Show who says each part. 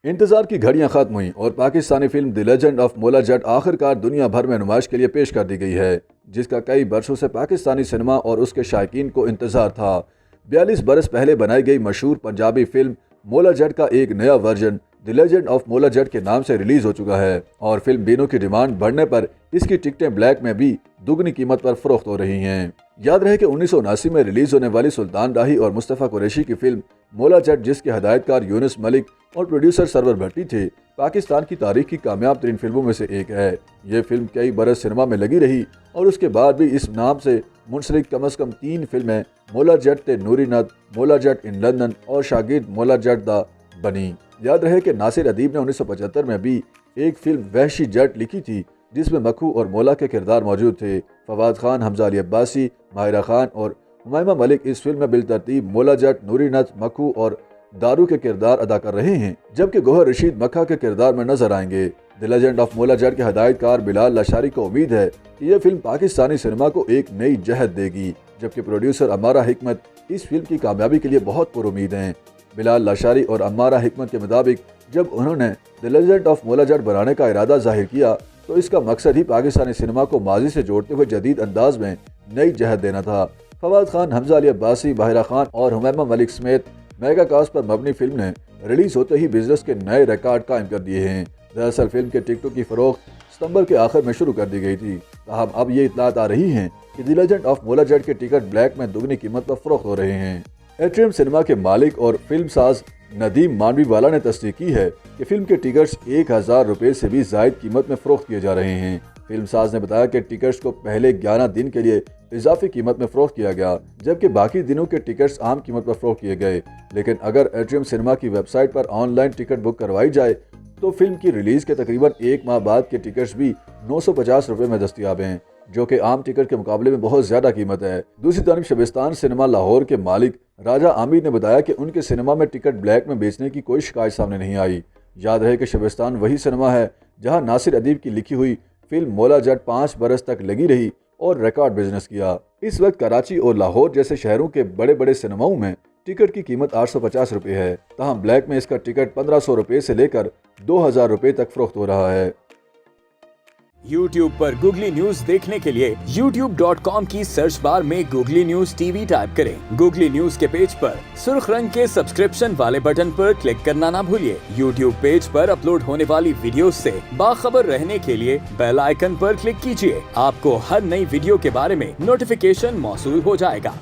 Speaker 1: इंतजार की घड़ियां खत्म हुई और Pakistani film the legend of मोला जट आखिरकार दुनिया भर में नुमाइश के लिए पेश कर दी गई है, जिसका कई बरसों से पाकिस्तानी सिनेमा और उसके शायकीन को इंतजार था। 42 बरस पहले बनाई गई मशहूर पंजाबी फिल्म मोला जट का एक नया वर्जन द लेजेंड ऑफ मोला जट के नाम से रिलीज हो चुका है और फिल्म बिनों की डिमांड बढ़ने पर इसकी टिकटें ब्लैक में भी दुगनी कीमत पर फरोख्त हो रही हैं। याद रहे कि 1979 में रिलीज होने वाली सुल्तान राही और मुस्तफ़ा कुरैशी की फिल्म मोला जट, जिसके हदायतकार यूनुस मलिक और प्रोड्यूसर सरवर भट्टी थे, पाकिस्तान की तारीख की कामयाब तरीन फिल्मों में से एक है। ये फिल्म कई बरस सिनेमा में लगी रही और उसके बाद भी इस नाम से मुंसलिक कम अज़ कम 3 फिल्में मोला जट ते नूरी नद, मोला जट इन लंदन और शागिर्द मोला जट दा बनी। याद रहे कि नासिर अदीब ने 1975 में भी एक फिल्म वहशी जट लिखी थी, जिसमें मखू और मोला के किरदार मौजूद थे। फवाद खान, हमजा अली अब्बासी, माहिरा खान और हुमायमा मलिक इस फिल्म में बिलतरतीब मोला जट, नूरी नद, मखू और दारू के किरदार अदा कर रहे हैं, जबकि गोहर रशीद मक्का के किरदार में नजर आएंगे। द लेजेंड ऑफ मोला जट के हदायतकार बिलाल लाशारी को उम्मीद है कि यह फिल्म पाकिस्तानी सिनेमा को एक नई जहत देगी, जबकि प्रोड्यूसर अम्मारा हिकमत इस फिल्म की कामयाबी के लिए बहुत पुरुमीद हैं। बिलाल लाशारी और अम्मारा हिकमत के मुताबिक जब उन्होंने द लेजेंड ऑफ मोला जट बनाने का इरादा जाहिर किया तो इसका मकसद ही पाकिस्तानी सिनेमा को माजी से जोड़ते हुए जदीद अंदाज में नई जहत देना था। फवाद खान, हमजा अली अब्बासी, माहिरा खान और हुमैमा मलिक समेत मेगा कास्ट पर मबनी फिल्म ने रिलीज होते ही बिजनेस के नए रिकॉर्ड कायम कर दिए हैं। दरअसल फिल्म के टिकटों की फरोख्त सितंबर के आखिर में शुरू कर दी गई थी, ताहम अब ये इतलात आ रही हैं कि द लेजेंड ऑफ मोला जट के टिकट ब्लैक में दुगनी कीमत पर फरोख्त हो रहे हैं। एट्रियम सिनेमा के मालिक और फिल्म साज नदीम मानवीवाला ने तस्दीक की है कि फिल्म के टिकट्स 1000 रुपये से भी ज़ायद कीमत में फरोख्त किए जा रहे हैं। फिल्म साज ने बताया कि टिकट्स को पहले 11 दिन के लिए इजाफी कीमत में फरोख्त किया गया, जबकि बाकी दिनों के टिकट्स आम कीमत पर फरोख्त किए गए। लेकिन अगर एट्रियम सिनेमा की वेबसाइट पर ऑनलाइन टिकट बुक करवाई जाए तो फिल्म की रिलीज के तकरीबन 1 माह बाद के टिकट्स भी 950 रुपये में दस्तयाब हैं, जो कि आम टिकट के मुकाबले में बहुत ज्यादा कीमत है। दूसरी तरफ शबिस्तान सिनेमा लाहौर के मालिक राजा आमिर ने बताया कि उनके सिनेमा में टिकट ब्लैक में बेचने की कोई शिकायत सामने नहीं आई। याद रहे कि शबिस्तान वही सिनेमा है जहां नासिर अदीब की लिखी हुई फिल्म मोला जट 5 बरस तक लगी रही और रिकॉर्ड बिजनेस किया। इस वक्त कराची और लाहौर जैसे शहरों के बड़े बड़े सिनेमाओं में टिकट की कीमत 850 रुपये है, तहम ब्लैक में इसका टिकट 1500 रुपये से लेकर 2000 रुपये तक फरोख्त हो रहा है।
Speaker 2: YouTube पर गूगली न्यूज देखने के लिए youtube.com की सर्च बार में गूगली न्यूज टीवी टाइप करें। गूगली न्यूज के पेज पर सुर्ख रंग के सब्सक्रिप्शन वाले बटन पर क्लिक करना ना भूलिए। YouTube पेज पर अपलोड होने वाली वीडियोस से बाखबर रहने के लिए बेल आइकन पर क्लिक कीजिए। आपको हर नई वीडियो के बारे में नोटिफिकेशन मौसूल हो जाएगा।